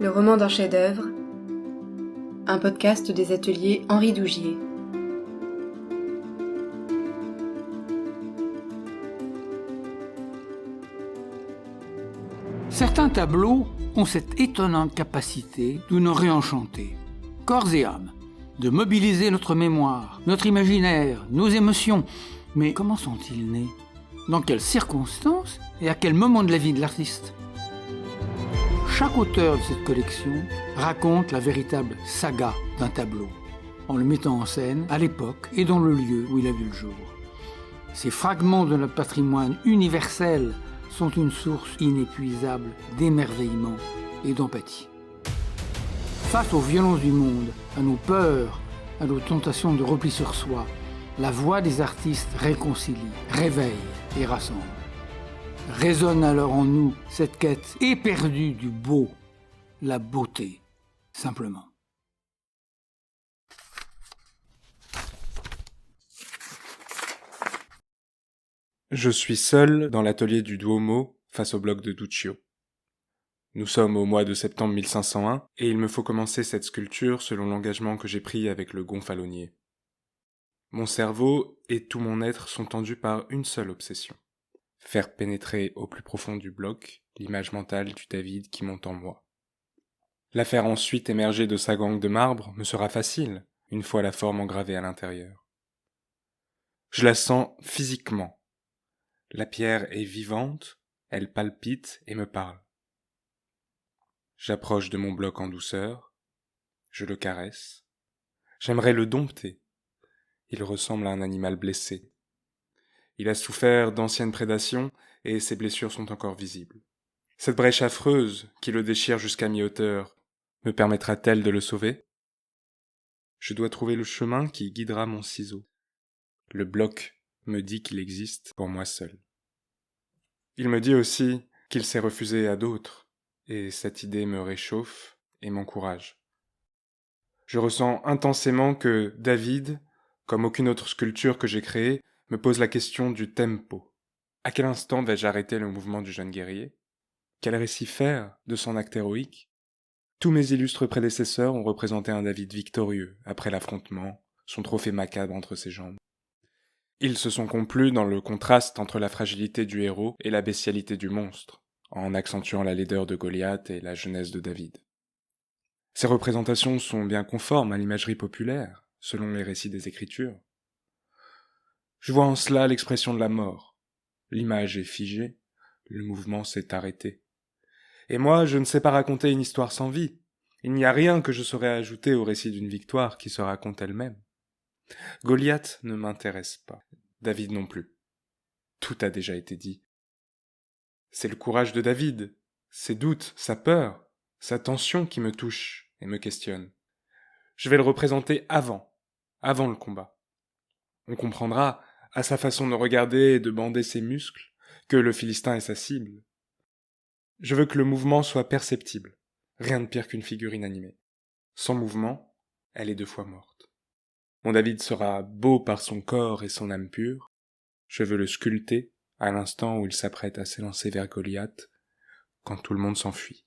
Le roman d'un chef-d'œuvre, un podcast des ateliers Henri Dougier. Certains tableaux ont cette étonnante capacité de nous réenchanter, corps et âme, de mobiliser notre mémoire, notre imaginaire, nos émotions. Mais comment sont-ils nés ? Dans quelles circonstances et à quel moment de la vie de l'artiste ? Chaque auteur de cette collection raconte la véritable saga d'un tableau, en le mettant en scène à l'époque et dans le lieu où il a vu le jour. Ces fragments de notre patrimoine universel sont une source inépuisable d'émerveillement et d'empathie. Face aux violences du monde, à nos peurs, à nos tentations de repli sur soi, la voix des artistes réconcilie, réveille et rassemble. Résonne alors en nous cette quête éperdue du beau, la beauté, simplement. Je suis seul dans l'atelier du Duomo face au bloc de Duccio. Nous sommes au mois de septembre 1501 et il me faut commencer cette sculpture selon l'engagement que j'ai pris avec le gonfalonier. Mon cerveau et tout mon être sont tendus par une seule obsession. Faire pénétrer au plus profond du bloc l'image mentale du David qui monte en moi. La faire ensuite émerger de sa gangue de marbre me sera facile, une fois la forme engravée à l'intérieur. Je la sens physiquement. La pierre est vivante, elle palpite et me parle. J'approche de mon bloc en douceur, je le caresse. J'aimerais le dompter. Il ressemble à un animal blessé. Il a souffert d'anciennes prédations et ses blessures sont encore visibles. Cette brèche affreuse qui le déchire jusqu'à mi-hauteur me permettra-t-elle de le sauver ? Je dois trouver le chemin qui guidera mon ciseau. Le bloc me dit qu'il existe pour moi seul. Il me dit aussi qu'il s'est refusé à d'autres, et cette idée me réchauffe et m'encourage. Je ressens intensément que David, comme aucune autre sculpture que j'ai créée, me pose la question du tempo. À quel instant vais-je arrêter le mouvement du jeune guerrier ? Quel récit faire de son acte héroïque ? Tous mes illustres prédécesseurs ont représenté un David victorieux après l'affrontement, son trophée macabre entre ses jambes. Ils se sont complus dans le contraste entre la fragilité du héros et la bestialité du monstre, en accentuant la laideur de Goliath et la jeunesse de David. Ces représentations sont bien conformes à l'imagerie populaire, selon les récits des Écritures. Je vois en cela l'expression de la mort. L'image est figée, le mouvement s'est arrêté. Et moi, je ne sais pas raconter une histoire sans vie. Il n'y a rien que je saurais ajouter au récit d'une victoire qui se raconte elle-même. Goliath ne m'intéresse pas, David non plus. Tout a déjà été dit. C'est le courage de David, ses doutes, sa peur, sa tension qui me touche et me questionne. Je vais le représenter avant le combat. On comprendra, à sa façon de regarder et de bander ses muscles, que le Philistin est sa cible. Je veux que le mouvement soit perceptible, rien de pire qu'une figure inanimée. Sans mouvement, elle est 2 fois morte. Mon David sera beau par son corps et son âme pure. Je veux le sculpter à l'instant où il s'apprête à s'élancer vers Goliath, quand tout le monde s'enfuit.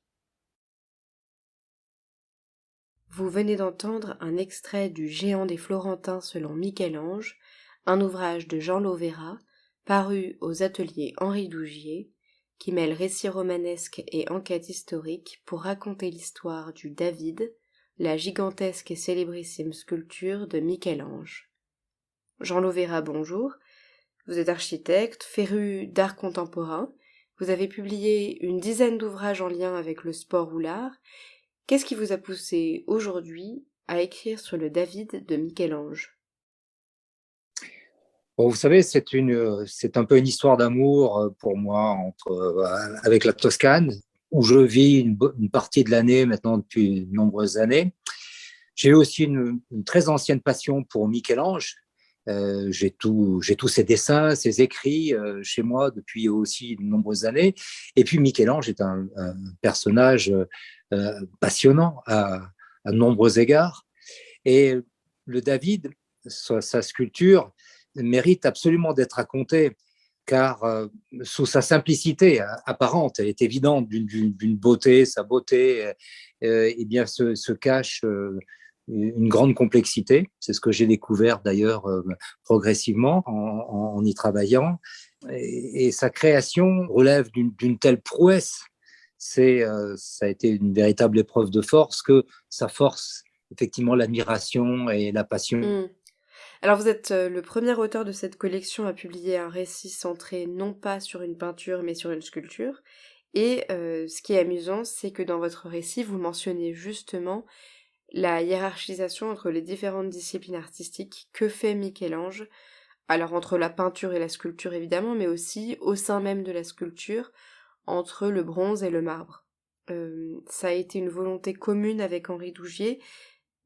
Vous venez d'entendre un extrait du Géant des Florentins selon Michel-Ange, un ouvrage de Jean Lovera, paru aux ateliers Henri Dougier, qui mêle récit romanesque et enquête historique pour raconter l'histoire du David, la gigantesque et célébrissime sculpture de Michel-Ange. Jean Lovera, bonjour. Vous êtes architecte, féru d'art contemporain. Vous avez publié une dizaine d'ouvrages en lien avec le sport ou l'art. Qu'est-ce qui vous a poussé aujourd'hui à écrire sur le David de Michel-Ange ? Bon, vous savez, c'est un peu une histoire d'amour pour moi avec la Toscane, où je vis une partie de l'année maintenant depuis de nombreuses années. J'ai eu aussi une très ancienne passion pour Michel-Ange. J'ai tous ses dessins, ses écrits chez moi depuis aussi de nombreuses années. Et puis Michel-Ange est un personnage passionnant à de nombreux égards. Et le David, sa sculpture, mérite absolument d'être racontée. car sous sa simplicité apparente, elle est évidente d'une beauté, sa beauté, eh bien se cache une grande complexité. C'est ce que j'ai découvert d'ailleurs progressivement en y travaillant. Et sa création relève d'une telle prouesse. Ça a été une véritable épreuve de force que ça force effectivement l'admiration et la passion. Hmm. Alors vous êtes le premier auteur de cette collection à publier un récit centré non pas sur une peinture mais sur une sculpture. Et ce qui est amusant, c'est que dans votre récit, vous mentionnez justement la hiérarchisation entre les différentes disciplines artistiques que fait Michel-Ange. Alors entre la peinture et la sculpture évidemment, mais aussi au sein même de la sculpture, entre le bronze et le marbre. Ça a été une volonté commune avec Henri Dougier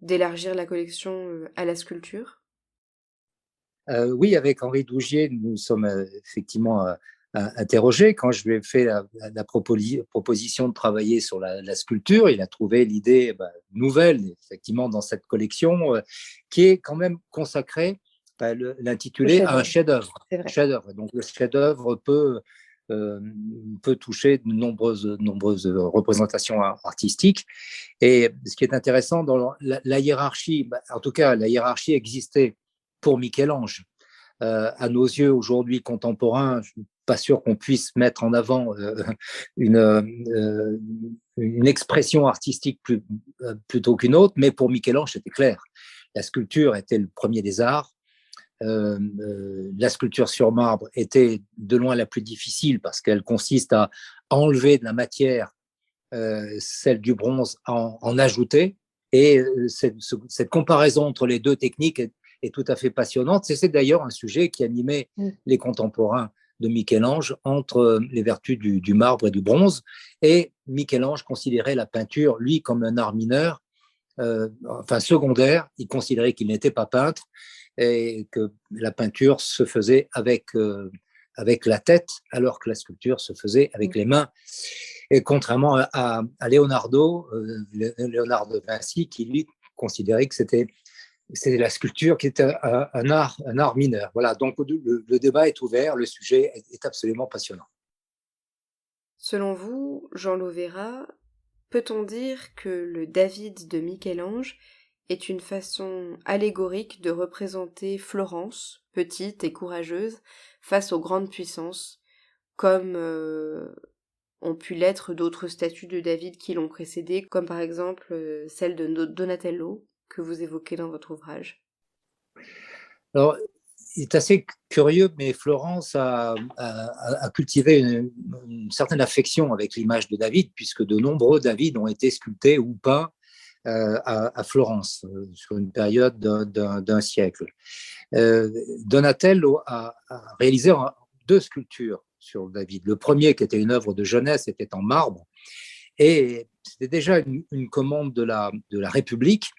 d'élargir la collection à la sculpture. Oui, avec Henri Dougier, nous sommes effectivement interrogés. Quand je lui ai fait la proposition de travailler sur la sculpture, il a trouvé l'idée nouvelle, effectivement, dans cette collection, qui est quand même consacrée, l'intitulé, à un chef-d'œuvre. C'est vrai. Chef-d'œuvre. Donc, le chef-d'œuvre peut toucher de nombreuses représentations artistiques. Et ce qui est intéressant dans la hiérarchie, en tout cas, la hiérarchie existait pour Michel-Ange. À nos yeux aujourd'hui contemporains, je ne suis pas sûr qu'on puisse mettre en avant une expression artistique plutôt qu'une autre, mais pour Michel-Ange, c'était clair. La sculpture était le premier des arts. La sculpture sur marbre était de loin la plus difficile parce qu'elle consiste à enlever de la matière, celle du bronze, en ajouter. Et cette comparaison entre les deux techniques est tout à fait passionnante. C'est d'ailleurs un sujet qui animait les contemporains de Michel-Ange entre les vertus du marbre et du bronze. Et Michel-Ange considérait la peinture, lui, comme un art mineur, enfin secondaire. Il considérait qu'il n'était pas peintre et que la peinture se faisait avec la tête, alors que la sculpture se faisait avec les mains. Et contrairement à Léonard de Vinci, qui lui considérait que c'était la sculpture qui était un art mineur. Voilà, donc le débat est ouvert, le sujet est absolument passionnant. Selon vous, Jean Lovera, peut-on dire que le David de Michel-Ange est une façon allégorique de représenter Florence, petite et courageuse, face aux grandes puissances, comme ont pu l'être d'autres statues de David qui l'ont précédé, comme par exemple celle de Donatello, que vous évoquez dans votre ouvrage. Alors, il est assez curieux, mais Florence a cultivé une certaine affection avec l'image de David, puisque de nombreux David ont été sculptés ou peints à Florence, sur une période d'un siècle. Donatello a réalisé 2 sculptures sur David. Le premier, qui était une œuvre de jeunesse, était en marbre, et c'était déjà une commande de la République.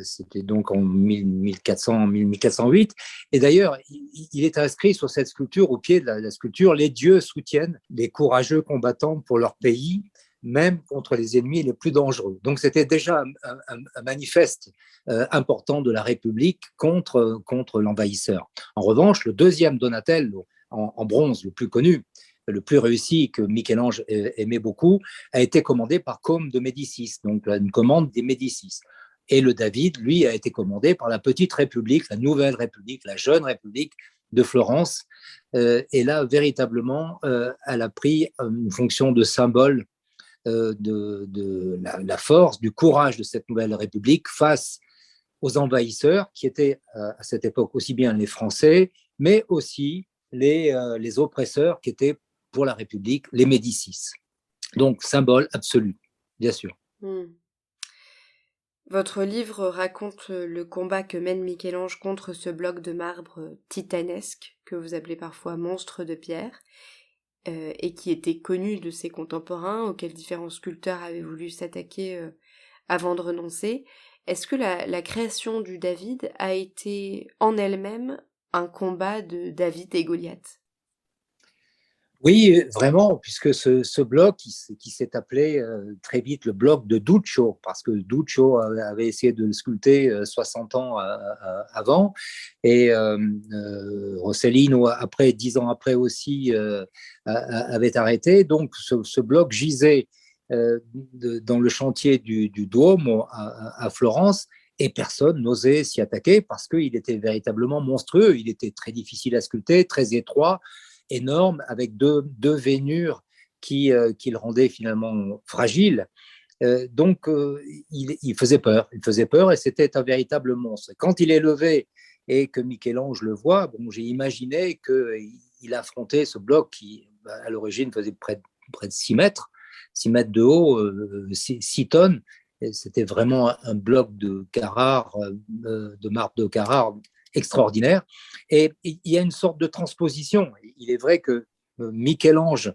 C'était donc en 1408. Et d'ailleurs, il est inscrit sur cette sculpture, au pied de la sculpture, les dieux soutiennent les courageux combattants pour leur pays, même contre les ennemis les plus dangereux. Donc c'était déjà un manifeste important de la République contre l'envahisseur. En revanche, le deuxième Donatello, en bronze, le plus connu, le plus réussi, que Michel-Ange aimait beaucoup, a été commandé par Côme de Médicis, donc une commande des Médicis. Et le David, lui, a été commandé par la petite République, la nouvelle République, la jeune République de Florence. Et là, véritablement, elle a pris une fonction de symbole de la force, du courage de cette nouvelle République face aux envahisseurs, qui étaient à cette époque aussi bien les Français, mais aussi les oppresseurs, qui étaient pour la République les Médicis. Donc, symbole absolu, bien sûr. Votre livre raconte le combat que mène Michel-Ange contre ce bloc de marbre titanesque, que vous appelez parfois monstre de pierre, et qui était connu de ses contemporains, auquel différents sculpteurs avaient voulu s'attaquer avant de renoncer. Est-ce que la création du David a été en elle-même un combat de David et Goliath ? Oui, vraiment, puisque ce bloc qui s'est appelé très vite le bloc de Duccio, parce que Duccio avait essayé de le sculpter 60 ans avant, et Rossellino, après, 10 ans après aussi, avait arrêté. Donc, ce bloc gisait dans le chantier du Duomo à Florence, et personne n'osait s'y attaquer parce qu'il était véritablement monstrueux. Il était très difficile à sculpter, très étroit, énorme, avec deux veinures qui le rendaient finalement fragile. Il faisait peur. Il faisait peur et c'était un véritable monstre. Quand il est levé et que Michel-Ange le voit, bon, j'ai imaginé qu'il affrontait ce bloc qui, à l'origine, faisait près de 6 mètres, 6 mètres de haut, 6 tonnes. Et c'était vraiment un bloc de Carrare, de marbre de Carrare extraordinaire. Et il y a une sorte de transposition. Il est vrai que Michel-Ange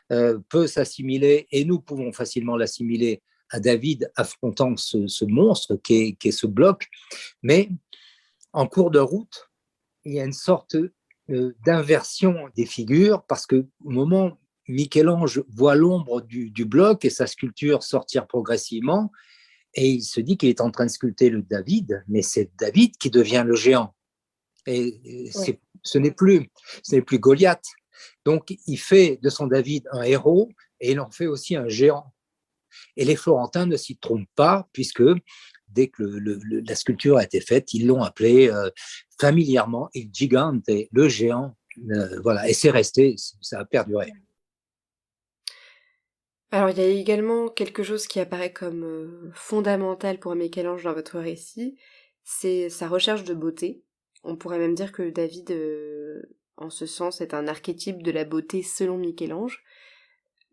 peut s'assimiler, et nous pouvons facilement l'assimiler à David affrontant ce monstre qui est ce bloc. Mais en cours de route, il y a une sorte d'inversion des figures, parce qu'au moment où Michel-Ange voit l'ombre du bloc et sa sculpture sortir progressivement, et il se dit qu'il est en train de sculpter le David, mais c'est David qui devient le géant. Et Ouais. ce n'est plus Goliath. Donc, il fait de son David un héros et il en fait aussi un géant. Et les Florentins ne s'y trompent pas, puisque dès que la sculpture a été faite, ils l'ont appelé familièrement il gigante, le géant. Voilà, et c'est resté, ça a perduré. Alors, il y a également quelque chose qui apparaît comme fondamental pour Michel-Ange dans votre récit, c'est sa recherche de beauté. On pourrait même dire que David, en ce sens, est un archétype de la beauté selon Michel-Ange.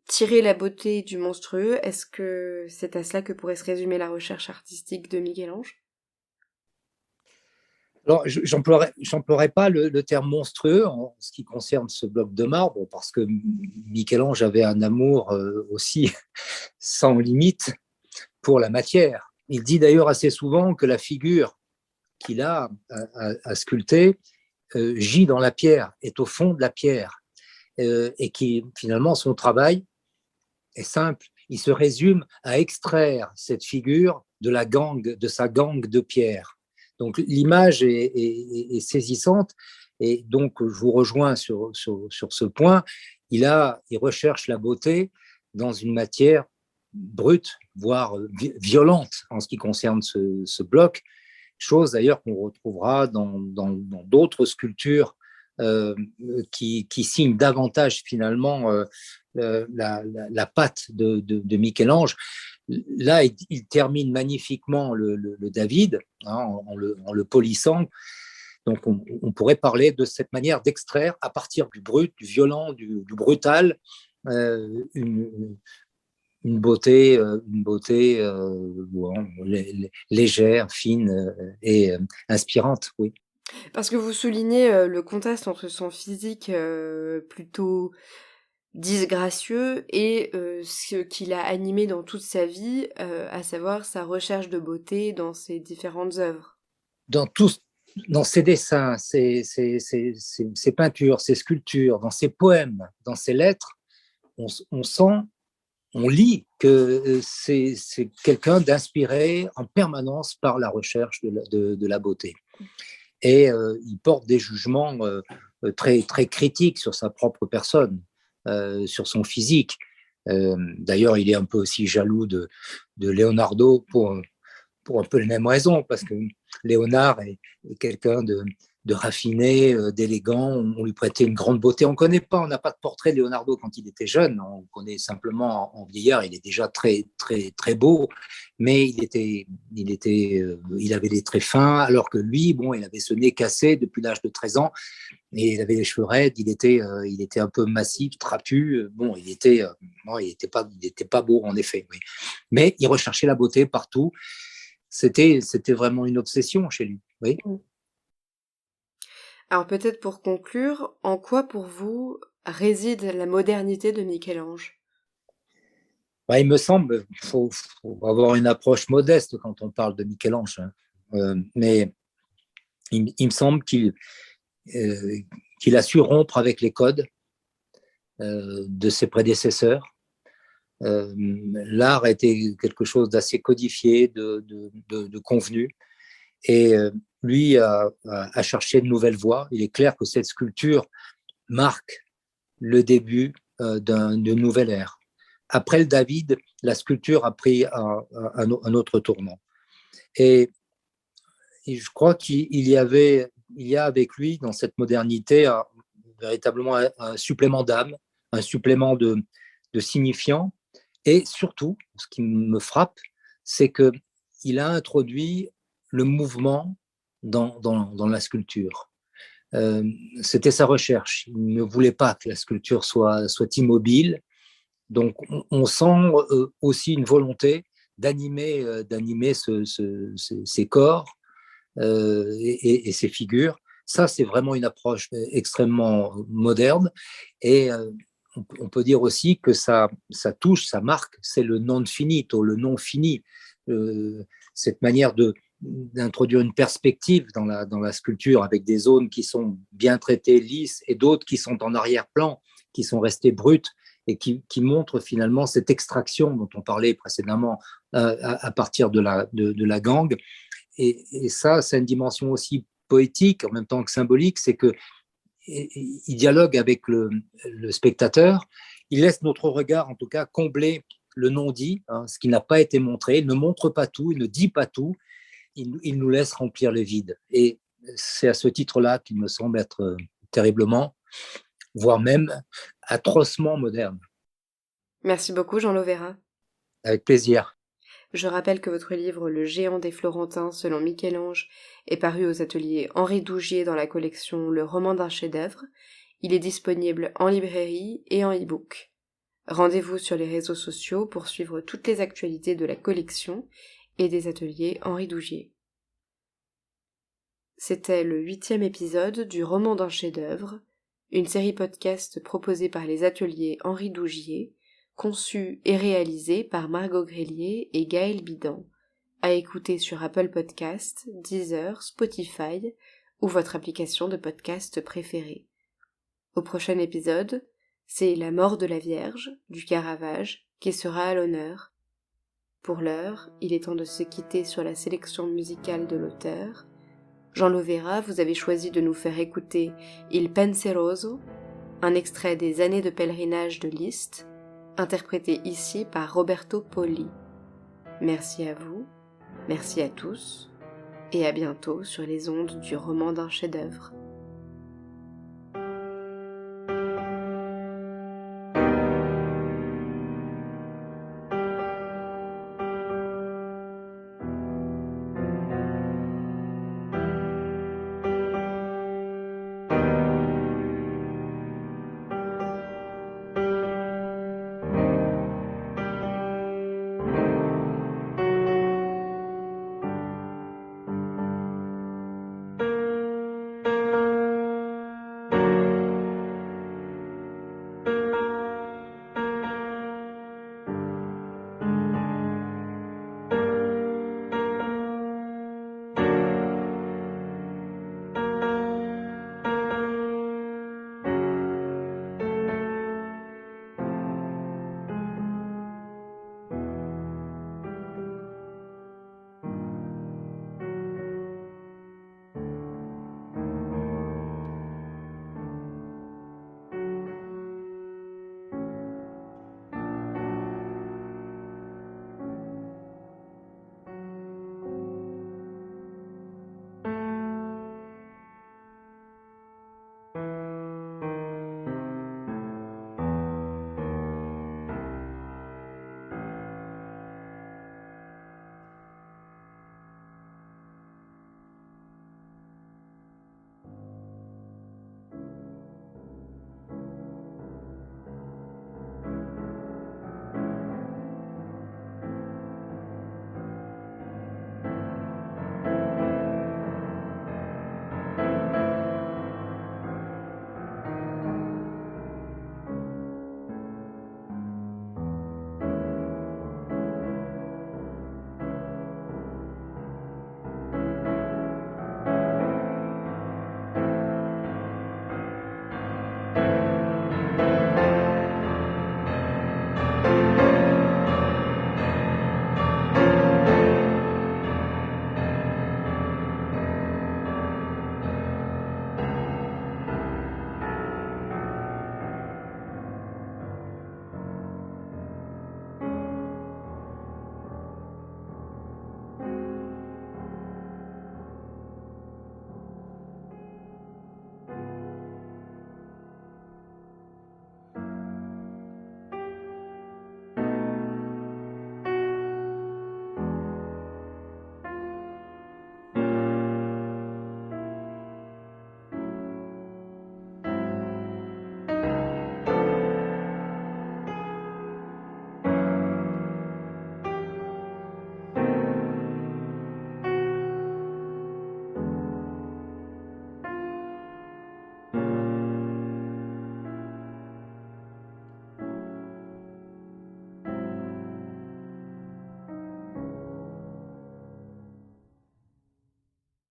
Tirer la beauté du monstrueux, est-ce que c'est à cela que pourrait se résumer la recherche artistique de Michel-Ange? Alors, j'emploierai pas le terme monstrueux en ce qui concerne ce bloc de marbre, parce que Michel-Ange avait un amour aussi sans limite pour la matière. Il dit d'ailleurs assez souvent que la figure qu'il a à sculpter gît dans la pierre, est au fond de la pierre, et qui finalement son travail est simple. Il se résume à extraire cette figure de sa gangue de pierre. Donc l'image est saisissante, et donc je vous rejoins sur ce point. Il recherche la beauté dans une matière brute, voire violente en ce qui concerne ce bloc, chose d'ailleurs qu'on retrouvera dans d'autres sculptures qui signent davantage finalement la patte de Michel-Ange. Là, il termine magnifiquement le David, hein, en le polissant. Donc, on pourrait parler de cette manière d'extraire à partir du brut, du violent, du brutal, une beauté, bon, légère, fine et inspirante, oui. Parce que vous soulignez le contraste entre son physique plutôt disgracieux et ce qui l'a animé dans toute sa vie, à savoir sa recherche de beauté dans ses différentes œuvres. Dans dans ses dessins, ses peintures, ses sculptures, dans ses poèmes, dans ses lettres, on sent, on lit que c'est quelqu'un d'inspiré en permanence par la recherche de la beauté. Et il porte des jugements très, très critiques sur sa propre personne, sur son physique. D'ailleurs, il est un peu aussi jaloux de Leonardo pour un peu les mêmes raisons, parce que Léonard est quelqu'un de raffiné, d'élégant, on lui prêtait une grande beauté. On connaît pas, on n'a pas de portrait de Leonardo quand il était jeune, on connaît simplement en vieillard, il est déjà très, très, très beau, mais il avait des traits fins, alors que lui, bon, il avait ce nez cassé depuis l'âge de 13 ans, et il avait les cheveux raides, il était un peu massif, trapu, bon, il était pas beau en effet, oui. Mais il recherchait la beauté partout. C'était vraiment une obsession chez lui, oui. Alors peut-être pour conclure, en quoi pour vous réside la modernité de Michel-Ange? Bah, il me semble qu'il faut avoir une approche modeste quand on parle de Michel-Ange, hein. Mais il me semble qu'il a su rompre avec les codes, de ses prédécesseurs. L'art a été quelque chose d'assez codifié, de convenu. Et lui a cherché de nouvelles voies. Il est clair que cette sculpture marque le début d'une nouvelle ère. Après le David, la sculpture a pris un autre tournant. Et je crois qu'il y a avec lui, dans cette modernité, véritablement un supplément d'âme, un supplément de signifiant. Et surtout, ce qui me frappe, c'est qu'il a introduit le mouvement dans la sculpture. C'était sa recherche. Il ne voulait pas que la sculpture soit immobile. Donc, on sent aussi une volonté d'animer ces corps et ces figures. Ça, c'est vraiment une approche extrêmement moderne. Et on peut dire aussi que ça touche, ça marque, c'est le non finito, le non fini. Cette manière d'introduire une perspective dans la sculpture avec des zones qui sont bien traitées, lisses, et d'autres qui sont en arrière-plan, qui sont restées brutes et qui montrent finalement cette extraction dont on parlait précédemment à partir de la gangue. Et ça, c'est une dimension aussi poétique en même temps que symbolique, c'est que il dialogue avec le spectateur, il laisse notre regard en tout cas combler le non-dit, ce qui n'a pas été montré, il ne montre pas tout, il ne dit pas tout, il nous laisse remplir le vide. Et c'est à ce titre-là qu'il me semble être terriblement, voire même atrocement moderne. Merci beaucoup Jean Lovera. Avec plaisir. Je rappelle que votre livre Le géant des Florentins selon Michel-Ange est paru aux ateliers Henri Dougier dans la collection Le roman d'un chef-d'œuvre. Il est disponible en librairie et en e-book. Rendez-vous sur les réseaux sociaux pour suivre toutes les actualités de la collection et des ateliers Henri Dougier. C'était le 8e épisode du roman d'un chef-d'œuvre, une série podcast proposée par les ateliers Henri Dougier, conçue et réalisée par Margot Grélier et Gaël Bidan, à écouter sur Apple Podcasts, Deezer, Spotify ou votre application de podcast préférée. Au prochain épisode, c'est La mort de la Vierge, du Caravage, qui sera à l'honneur. Pour l'heure, il est temps de se quitter sur la sélection musicale de l'auteur. Jean Lovera, vous avez choisi de nous faire écouter Il Penseroso, un extrait des Années de pèlerinage de Liszt, interprété ici par Roberto Poli. Merci à vous, merci à tous, et à bientôt sur les ondes du roman d'un chef-d'œuvre.